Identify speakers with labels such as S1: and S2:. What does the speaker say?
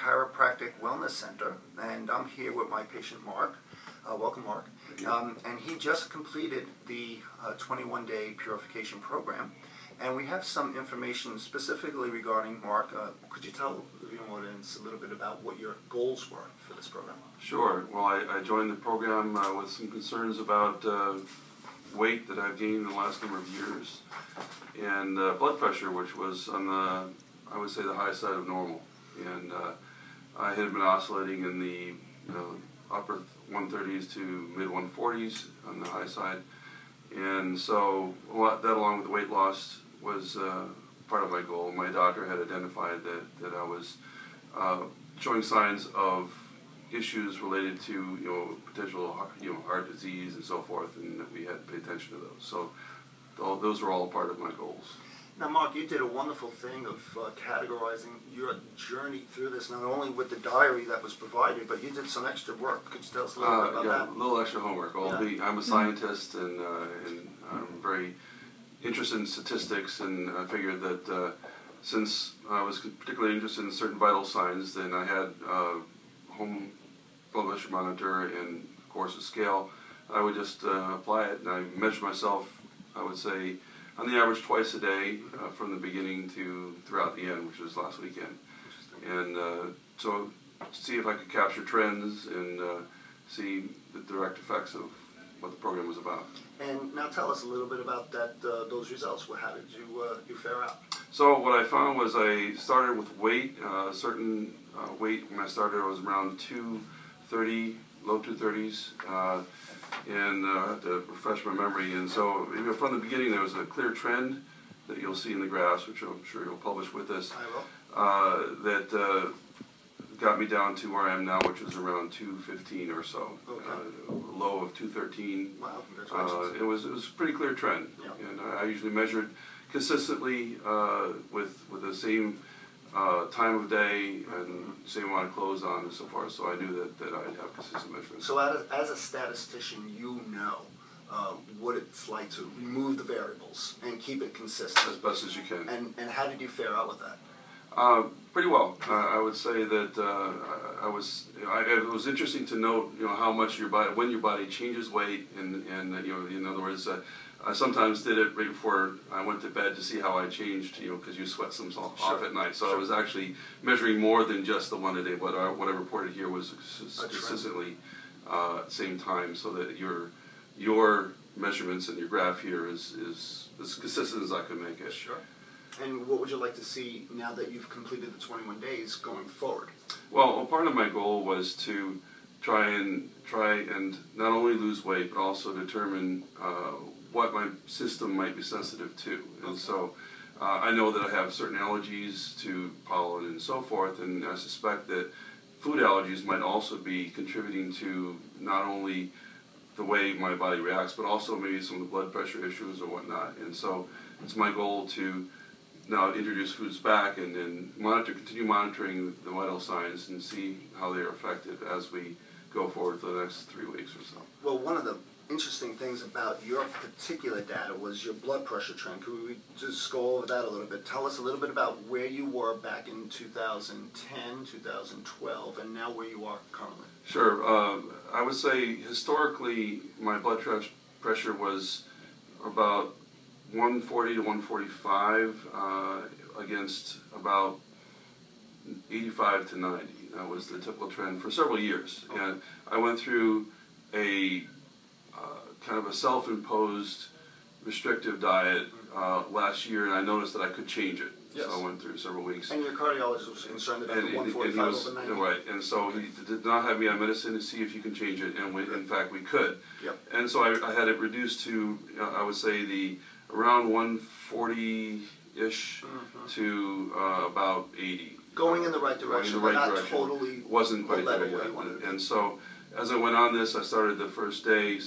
S1: Chiropractic Wellness Center, and I'm here with my patient Mark. Welcome, Mark. And he just completed the 21-day purification program, and we have some information specifically regarding Mark. Could you tell the audience a little bit about what your goals were for this program?
S2: Sure. Well, I joined the program with some concerns about weight that I've gained in the last number of years, and blood pressure, which was on the, I would say, the high side of normal. And I had been oscillating in the upper 130s to mid 140s on the high side. And so that, along with the weight loss, was part of my goal. My doctor had identified that I was showing signs of issues related to potential heart disease and so forth, and that we had to pay attention to those. So those were all part of my goals.
S1: Now, Mark, you did a wonderful thing of categorizing your journey through this, not only with the diary that was provided, but you did some extra work. Could you tell us a little bit about that?
S2: A little extra homework. I'm a scientist, and I'm very interested in statistics, and I figured that since I was particularly interested in certain vital signs, then I had home blood pressure monitor and, of course, a scale. I would just apply it, and I measured myself, I would say, on the average twice a day from the beginning to throughout the end, which was last weekend. And so see if I could capture trends and see the direct effects of what the program was about.
S1: And now tell us a little bit about those results. How did you fare out?
S2: So what I found was I started with weight. A certain weight when I started was around 230, low 230s. And I have to refresh my memory. And so from the beginning there was a clear trend that you'll see in the graphs, which I'm sure you'll publish with this.
S1: I will.
S2: That got me down to where I am now, which is around 215 or so.
S1: Okay.
S2: Low of 213.
S1: Wow, congratulations.
S2: It was a pretty clear trend.
S1: Yep.
S2: And I usually measured consistently with the same time of day and same amount of clothes on and so forth, so I knew that I'd have consistent measurements.
S1: So as a statistician, you know what it's like to remove the variables and keep it consistent.
S2: As best as you can.
S1: And how did you fare out with that?
S2: Pretty well. I would say that it was interesting to note, how much when your body changes weight, and in other words, I sometimes did it right before I went to bed to see how I changed, because you sweat some off at night. So I was actually measuring more than just the one a day. What I reported here was consistently same time, so that your measurements and your graph here is as consistent as I could make it.
S1: Sure. And what would you like to see now that you've completed the 21 days going forward?
S2: Well, part of my goal was to try and not only lose weight, but also determine what my system might be sensitive to. And so I know that I have certain allergies to pollen and so forth, and I suspect that food allergies might also be contributing to not only the way my body reacts, but also maybe some of the blood pressure issues or whatnot. And so it's my goal to now introduce foods back and continue monitoring the vital signs and see how they are affected as we go forward for the next 3 weeks or so.
S1: Well, one of the interesting things about your particular data was your blood pressure trend. Could we just go over that a little bit? Tell us a little bit about where you were back in 2010, 2012, and now where you are currently.
S2: Sure. I would say historically my blood pressure was about 140 to 145 against about 85 to 90. That was the typical trend for several years. Okay. And I went through a kind of a self-imposed restrictive diet last year, and I noticed that I could change it. Yes. So I went through several weeks.
S1: And your cardiologist was concerned about 145 over 90.
S2: Right, and so he did not have me on medicine to see if you can change it, and in fact we could.
S1: Yep.
S2: And so I had it reduced to, I would say, around 140-ish to about 80.
S1: Going in the right direction, but not totally
S2: wasn't quite there yet. And so as I went on this, I started the first day.